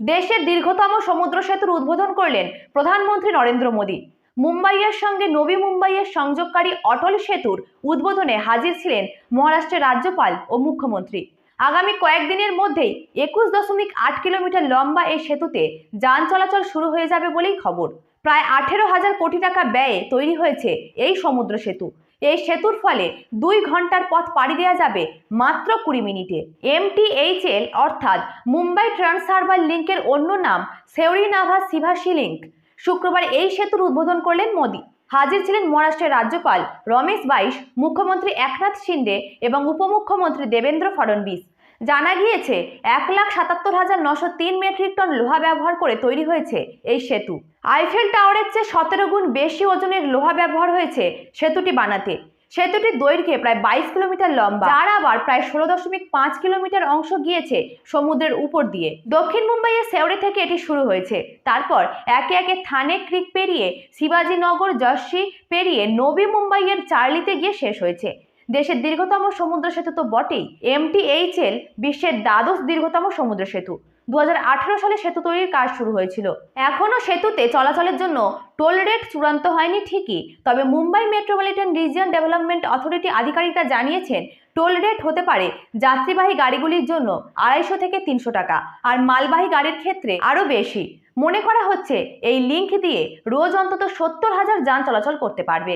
দেশের দীর্ঘতম সমুদ্র সেতুর উদ্বোধন করলেন প্রধানমন্ত্রী নরেন্দ্র মোদী। মুম্বাইয়ের সঙ্গে নবী মুম্বাইয়ের সংযোগকারী অটল সেতুর উদ্বোধনে হাজির ছিলেন মহারাষ্ট্রের রাজ্যপাল ও মুখ্যমন্ত্রী। আগামী কয়েকদিনের মধ্যেই 21.8 কিলোমিটার লম্বা এই সেতুতে যান চলাচল শুরু হয়ে যাবে বলেই খবর। প্রায় 18,000 কোটি টাকা ব্যয়ে তৈরি হয়েছে এই সমুদ্র সেতু। এই সেতুর ফলে 2 ঘন্টার পথ পাড়ি দেওয়া যাবে মাত্র 20 মিনিটে। MTHL অর্থাৎ মুম্বাই ট্রান্স হারবার লিঙ্কের অন্য নাম সেউরি নাভা শিভাশী লিঙ্ক। শুক্রবার এই সেতুর উদ্বোধন করলেন মোদী। হাজির ছিলেন মহারাষ্ট্রের রাজ্যপাল রমেশ বাইশ, মুখ্যমন্ত্রী একনাথ শিন্ডে এবং উপমুখ্যমন্ত্রী দেবেন্দ্র ফডণবীস। জানা গিয়েছে 1,77,903 মেট্রিক টন লোহা ব্যবহার করে তৈরি হয়েছে এই সেতু। আইফেল টাওয়ারের চেয়ে 17 গুণ বেশি ওজনের লোহা ব্যবহার হয়েছে সেতুটি বানাতে। সেতুটির দৈর্ঘ্যে প্রায় 22 কিলোমিটার লম্বা, যার আবার প্রায় 16.5 কিলোমিটার অংশ গিয়েছে সমুদ্রের উপর দিয়ে। দক্ষিণ মুম্বাইয়ের সেওরি থেকে এটি শুরু হয়েছে, তারপর একে একে থানে ক্রিক পেরিয়ে শিবাজীনগর জর্সি পেরিয়ে নবী মুম্বাইয়ের চার্লিতে গিয়ে শেষ হয়েছে। দেশের দীর্ঘতম সমুদ্র সেতু তো বটেই, MTHL বিশ্বের দ্বাদশ দীর্ঘতম সমুদ্র সেতু। 2018 সালে সেতু তৈরির কাজ শুরু হয়েছিল। এখনও সেতুতে চলাচলের জন্য টোল রেট চূড়ান্ত হয়নি ঠিকই, তবে Mumbai metropolitan region development authority আধিকারিকরা জানিয়েছেন টোল রেট হতে পারে যাত্রীবাহী গাড়িগুলির জন্য 250 থেকে 300 টাকা, আর মালবাহী গাড়ির ক্ষেত্রে আরও বেশি। মনে করা হচ্ছে এই লিঙ্ক দিয়ে রোজ অন্তত 70,000 যান চলাচল করতে পারবে।